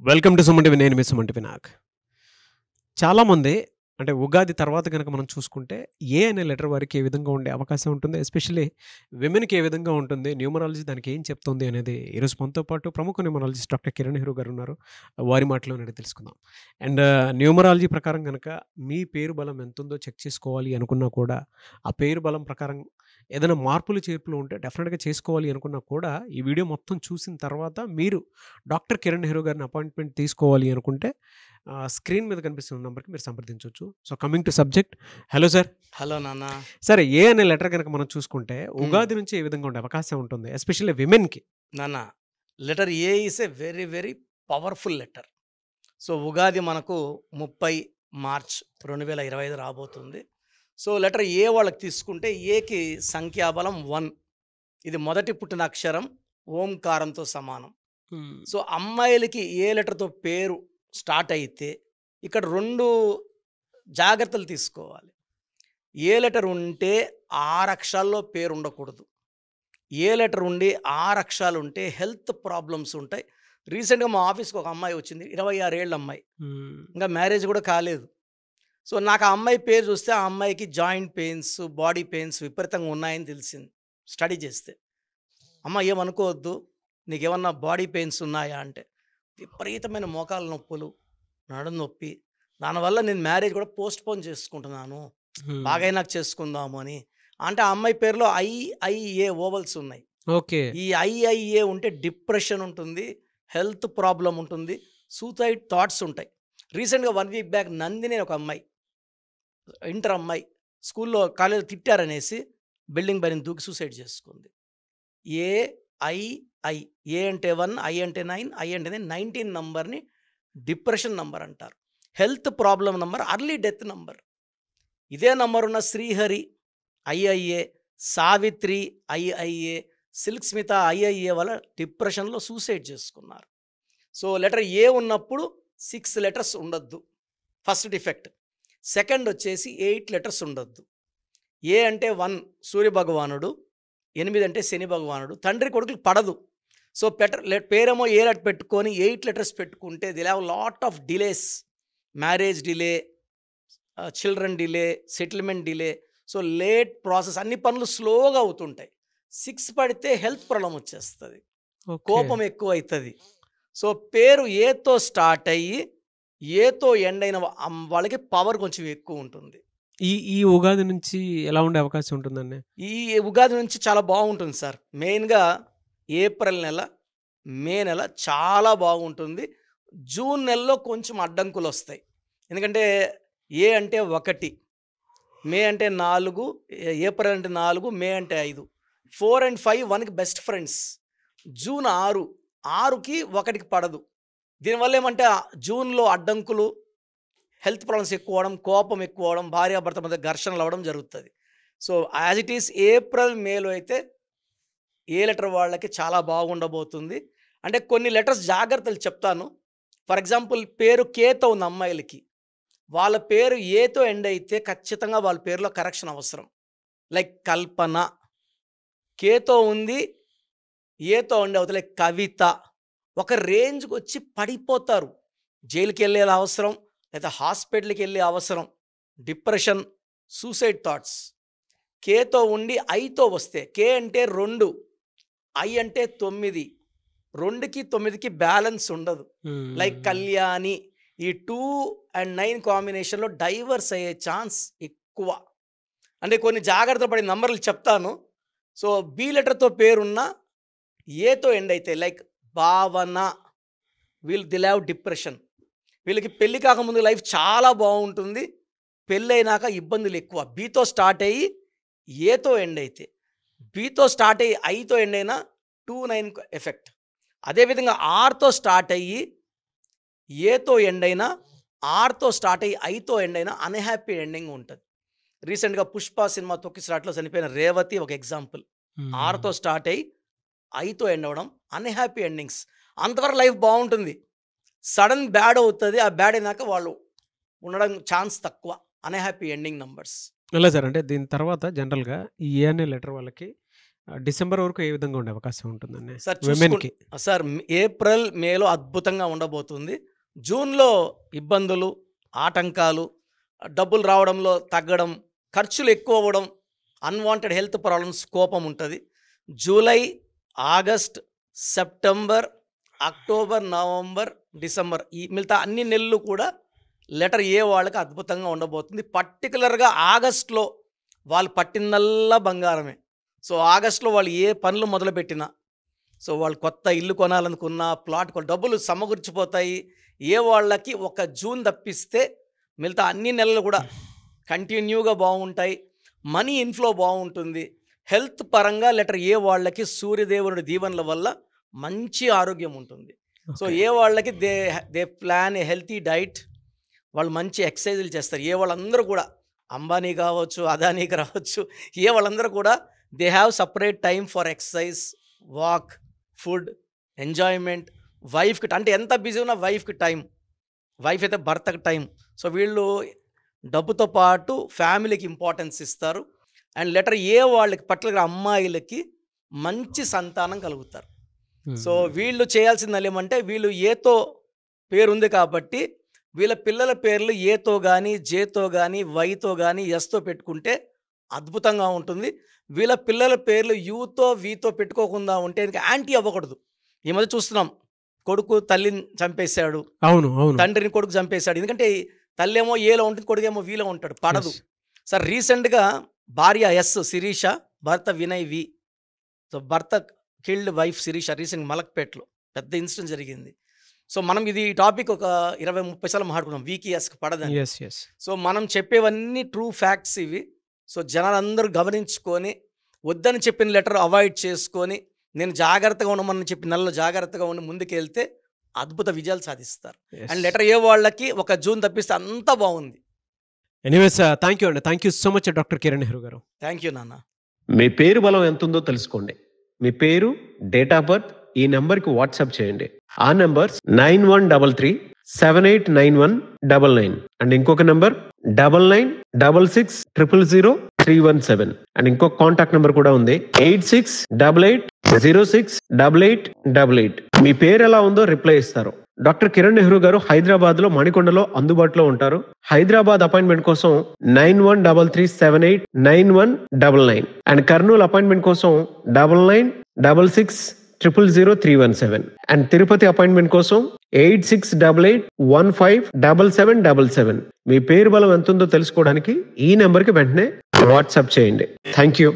Welcome to Suman TV. నేను మీ Suman TV Nag. చాలామంది అంటే ఉగాది తర్వాత గనక మనం చూసుకుంటే ఏ అనే లెటర్ వారికి ఏ విధంగా ఉండే అవకాశం ఉంటుంది, ఎస్పెషల్లీ విమెన్కి ఏ విధంగా ఉంటుంది, న్యూమరాలజీ దానికి ఏం చెప్తుంది అనేది ఈరోజు మనతో పాటు ప్రముఖ న్యూమరాలజిస్ట్ డాక్టర్ కిరణ్ నెహ్రూ గారు ఉన్నారు. వారి మాటలోనే అడిగి తెలుసుకుందాం. అండ్ న్యూమరాలజీ ప్రకారం కనుక మీ పేరు బలం ఎంత ఉందో చెక్ చేసుకోవాలి అనుకున్నా కూడా, ఆ పేరు బలం ప్రకారం ఏదైనా మార్పులు చేర్పులు ఉంటే డెఫినెట్గా చేసుకోవాలి అనుకున్నా కూడా, ఈ వీడియో మొత్తం చూసిన తర్వాత మీరు డాక్టర్ కిరణ్ నెహ్రూ గారిని అపాయింట్మెంట్ తీసుకోవాలి అనుకుంటే స్క్రీన్ మీద కనిపిస్తున్న నెంబర్కి మీరు సంప్రదించవచ్చు. So coming to subject. Hello sir. Hello నాన్న. సరే, ఏ అనే లెటర్ కనుక మనం చూసుకుంటే ఉగాది నుంచి ఏ విధంగా ఉండే అవకాశం ఉంటుంది, ఎస్పెషల్లీ విమెన్కి? నాన్న, letter A is a very very powerful letter. So Ugadi మనకు 30 మార్చ్ 2025 రాబోతుంది. సో లెటర్ ఏ వాళ్ళకి తీసుకుంటే ఏకి సంఖ్యాబలం 1. ఇది మొదటి పుట్టిన అక్షరం ఓంకారంతో సమానం. సో అమ్మాయిలకి ఏ లెటర్తో పేరు స్టార్ట్ అయితే ఇక్కడ 2 జాగ్రత్తలు తీసుకోవాలి. ఏ లెటర్ ఉంటే 6 అక్షరాల్లో పేరు ఉండకూడదు. ఏ లెటర్ ఉండి 6 అక్షరాలు ఉంటే హెల్త్ ప్రాబ్లమ్స్ ఉంటాయి. రీసెంట్గా మా ఆఫీస్కి ఒక అమ్మాయి వచ్చింది, 26 ఏళ్ళ అమ్మాయి, ఇంకా మ్యారేజ్ కూడా కాలేదు. సో నాకు ఆ అమ్మాయి పేరు చూస్తే ఆ అమ్మాయికి జాయింట్ పెయిన్స్, బాడీ పెయిన్స్ విపరీతంగా ఉన్నాయని తెలిసింది స్టడీ చేస్తే. అమ్మ ఏమనుకోవద్దు, నీకేమన్నా బాడీ పెయిన్స్ ఉన్నాయా అంటే, విపరీతమైన మోకాల నొప్పులు, నడుము నొప్పి, దానివల్ల నేను మ్యారేజ్ కూడా పోస్ట్పోన్ చేసుకుంటున్నాను, బాగైనాక చేసుకుందాము అని. అంటే ఆ అమ్మాయి పేరులో ఐఐఏ ఓవల్స్ ఉన్నాయి. ఓకే. ఈ ఐఐఏ ఉంటే డిప్రెషన్ ఉంటుంది, హెల్త్ ప్రాబ్లం ఉంటుంది, సూసైడ్ థాట్స్ ఉంటాయి. రీసెంట్గా 1 వీక్ బ్యాక్ నందిని ఒక అమ్మాయి, ఇంటర్ అమ్మాయి, స్కూల్లో కాలేజీలో తిట్టారనేసి బిల్డింగ్ పైన దూకి సూసైడ్ చేసుకుంది. ఏఐఐ, ఏ అంటే 1, ఐ అంటే 9, ఐ అంటే 19 నంబర్ని డిప్రెషన్ నంబర్ అంటారు. Health problem number, early death number. ఇదే నంబర్ ఉన్న శ్రీహరి ఐఐఏ, సావిత్రి ఐఐఏ, సిల్క్ స్మిత ఐఐఏ వల్ల డిప్రెషన్లో సూసైడ్ చేసుకున్నారు. సో లెటర్ ఏ ఉన్నప్పుడు 6 లెటర్స్ ఉండొద్దు, ఫస్ట్ డిఫెక్ట్. సెకండ్ వచ్చేసి 8 లెటర్స్ ఉండొద్దు. ఏ అంటే 1 సూర్య భగవానుడు, 8 అంటే శని భగవానుడు, తండ్రి కొడుకులు పడదు. సో పేరేమో ఏ లెటర్ పెట్టుకొని 8 లెటర్స్ పెట్టుకుంటే the have lot of delays, marriage delay, children delay, settlement delay. So late process, అన్ని పనులు స్లోగా అవుతుంటాయి. 6 పడితే హెల్త్ ప్రాబ్లం వచ్చేస్తుంది, కోపం ఎక్కువ అవుతుంది. సో పేరు ఏతో స్టార్ట్ అయ్యి ఏతో ఎండ్ అయిన వాళ్ళకి పవర్ కొంచెం ఎక్కువ ఉంటుంది. ఈ ఉగాది నుంచి ఎలా ఉండే అవకాశం ఉంటుందండి? ఈ ఉగాది నుంచి చాలా బాగుంటుంది సార్. మెయిన్గా ఏప్రిల్ నెల, మే నెల చాలా బాగుంటుంది. జూన్ నెలలో కొంచెం అడ్డంకులు వస్తాయి, ఎందుకంటే ఏ అంటే 1, మే అంటే 4, ఏప్రిల్ అంటే 4, మే అంటే 5. 4 and 5 1కి బెస్ట్ ఫ్రెండ్స్. జూన్ 6, 6కి 1కి పడదు. దీనివల్ల ఏమంటే జూన్లో అడ్డంకులు, హెల్త్ ప్రాబ్లమ్స్ ఎక్కువ అవడం, కోపం ఎక్కువ అవడం, భార్యాభర్త మధ్య ఘర్షణలు అవ్వడం జరుగుతుంది. So as it is April మేలో అయితే ఏ లెటర్ వాళ్ళకి చాలా బాగుండబోతుంది. అంటే కొన్ని లెటర్స్ జాగ్రత్తలు చెప్తాను. ఫర్ ఎగ్జాంపుల్ పేరు కేతో ఉన్న అమ్మాయిలకి, వాళ్ళ పేరు ఏతో ఎండ్ అయితే ఖచ్చితంగా వాళ్ళ పేరులో కరెక్షన్ అవసరం. లైక్ కల్పన, కేతో ఉంది, ఏతో ఉండే అవుతలే కవిత, ఒక రేంజ్కి వచ్చి పడిపోతారు. జైలుకి వెళ్ళే అవసరం, లేదా హాస్పిటల్కి వెళ్ళే అవసరం, డిప్రెషన్, సూసైడ్ థాట్స్. కేతో ఉండి ఐతో వస్తే, కే అంటే 2, ఐ అంటే 9, 2కి 9కి బ్యాలెన్స్ ఉండదు. లైక్ కళ్యాణి, ఈ 2 and 9 కాంబినేషన్లో డైవర్స్ అయ్యే ఛాన్స్ ఎక్కువ. అంటే కొన్ని జాగ్రత్తలు పడే నంబర్లు చెప్తాను. సో బి లెటర్తో పేరున్న ఏతో ఎండ్ అయితే లైక్ భావన, వీళ్ళు దిల్ హ్యావ్ డిప్రెషన్. వీళ్ళకి పెళ్ళి కాకముందు లైఫ్ చాలా బాగుంటుంది, పెళ్ళైనాక ఇబ్బందులు ఎక్కువ. బీతో స్టార్ట్ అయ్యి ఏతో ఎండ్ అయితే, బీతో స్టార్ట్ అయ్యి ఐతో ఎండ్ అయినా 2-9 ఎఫెక్ట్. అదేవిధంగా ఆర్తో స్టార్ట్ అయ్యి ఏతో ఎండ్ అయినా, ఆర్తో స్టార్ట్ అయ్యి ఐతో ఎండ్ అయినా అన్హ్యాపీ ఎండింగ్ ఉంటుంది. రీసెంట్గా పుష్ప సినిమా తొక్కిసలాట్లో చనిపోయిన రేవతి ఒక ఎగ్జాంపుల్. ఆర్తో స్టార్ట్ అయ్యి ఐతో ఎండ్ అవ్వడం, అన్హ్యాపీ ఎండింగ్స్. అంతవరకు లైఫ్ బాగుంటుంది, సడన్ బ్యాడ్ అవుతుంది. ఆ బ్యాడ్ అయినాక వాళ్ళు ఉండడం ఛాన్స్ తక్కువ, అన్హ్యాపీ ఎండింగ్ నంబర్స్. ఎలా సార్? అంటే దీని తర్వాత జనరల్గా ఈ ఏ అనే లెటర్ వాళ్ళకి డిసెంబర్ వరకు ఏ విధంగా ఉండే అవకాశం ఉంటుందండి సార్ విమెన్‌కి? సార్ ఏప్రిల్, మేలో అద్భుతంగా ఉండబోతుంది. జూన్‌లో ఇబ్బందులు, ఆటంకాలు, డబ్బులు రావడంలో తగ్గడం, ఖర్చులు ఎక్కువ అవ్వడం, అన్‌వాంటెడ్ హెల్త్ ప్రాబ్లమ్స్, కోపం ఉంటది. July, August, September, October, November, December ఈ మిగతా అన్ని నెలలు కూడా లెటర్ ఏ వాళ్ళకి అద్భుతంగా ఉండబోతుంది. పర్టికులర్‌గా ఆగస్ట్‌లో వాళ్ళు పట్టిందల్లా బంగారమే. సో, ఆగస్ట్‌లో వాళ్ళు ఏ పనులు మొదలుపెట్టినా, సో, వాళ్ళు కొత్త ఇల్లు కొనాలనుకున్నా, ప్లాట్ డబ్బులు సమకూర్చిపోతాయి. ఏ వాళ్ళకి ఒక జూన్ తప్పిస్తే మిగతా అన్ని నెలలు కూడా కంటిన్యూగా బాగుంటాయి. మనీ ఇన్‌ఫ్లో బాగుంటుంది. హెల్త్ పరంగా లెటర్ ఏ వాళ్ళకి సూర్యదేవుడి దీవెనల వల్ల మంచి ఆరోగ్యం ఉంటుంది. So, okay. ఏ వాళ్ళకి they plan a healthy diet, వాళ్ళు మంచి ఎక్సర్సైజులు చేస్తారు. ఏ వాళ్ళందరూ కూడా అంబానీ కావచ్చు, అదానీకి రావచ్చు, ఏ వాళ్ళందరూ కూడా they have separate time for exercise, walk, food, enjoyment. వైఫ్కి అంటే ఎంత బిజీ ఉన్నా వైఫ్కి టైం, వైఫ్ అయితే భర్తకి టైం. సో, వీళ్ళు డబ్బుతో పాటు ఫ్యామిలీకి ఇంపార్టెన్స్ ఇస్తారు. అండ్ లెటర్ ఏ వాళ్ళకి పర్టికులర్గా అమ్మాయిలకి మంచి సంతానం కలుగుతారు. సో, హ్మ్. వీళ్ళు చేయాల్సింది ఏమంటే వీళ్ళు ఏతో పేరుంది కాబట్టి వీళ్ళ పిల్లల పేర్లు ఏతో కానీ, జేతో కానీ, వైతో కానీ, ఎస్తో పెట్టుకుంటే అద్భుతంగా ఉంటుంది. వీళ్ళ పిల్లల పేర్లు యూతో, వీతో పెట్టుకోకుండా ఉంటే యాంటీ అవ్వకూడదు. ఈ మధ్య చూస్తున్నాం, కొడుకు తల్లిని చంపేశాడు, అవును. అవును. తండ్రిని కొడుకు చంపేశాడు. ఎందుకంటే తల్లేమో ఏలో ఉంటుంది, కొడుకేమో వీలో ఉంటాడు, పడదు. యెస్. సార్ రీసెంట్గా భార్య ఎస్ శిరీష, భర్త వినయ్ వి. సో, భర్త కిల్డ్ వైఫ్ శిరీష రీసెంట్ మలక్పేటలో పెద్ద ఇన్సిడెంట్ జరిగింది. సో, మనం ఈ టాపిక్ ఒక 20-30 సార్లు మాట్లాడుకున్నాం, వీకి ఎస్కి పడదని. యెస్. యెస్. సో, మనం చెప్పేవన్నీ ట్రూ ఫ్యాక్ట్స్ ఇవి. సో, జనాలందరూ గమనించుకొని వద్దని చెప్పిన లెటర్ అవాయిడ్ చేసుకొని నేను జాగ్రత్తగా ఉండమని చెప్పి నెలలో జాగ్రత్తగా ఉండి ముందుకెళ్తే అద్భుత విజయాలు సాధిస్తారు. And yes. లెటర్ ఏ వాళ్ళకి ఒక జూన్ తప్పిస్తే అంతా బాగుంది. ఎనీవేస్ థ్యాంక్ యూ అండి. Thank you so much doctor Kiran Nehru garu. Thank you నాన్న. మీ పేరు బలం ఎంతుందో తెలుసుకోండి. మీ పేరు, డేట్ ఆఫ్ బర్త్ ఈ నెంబర్కి వాట్సాప్ చేయండి. ఆ నెంబర్ 9133789199 అండ్ ఇంకొక నెంబర్ 9966000317 అండ్ ఇంకొక కాంటాక్ట్ నెంబర్ కూడా ఉంది 8688068888. మీ పేరు ఎలా ఉందో రిప్లై ఇస్తారు. డాక్టర్ కిరణ్ నెహ్రూ గారు హైదరాబాద్ లో మణికొండలో అందుబాటులో ఉంటారు. హైదరాబాద్ అపాయింట్మెంట్ కోసం 9133789199 అండ్ కర్నూలు అపాయింట్మెంట్ కోసం 9966000317 అండ్ తిరుపతి అపాయింట్మెంట్ కోసం 8688157777. మీ పేరు బలం ఎంతుందో తెలుసుకోవడానికి ఈ నెంబర్కి వెంటనే వాట్సాప్ చేయండి. Thank you.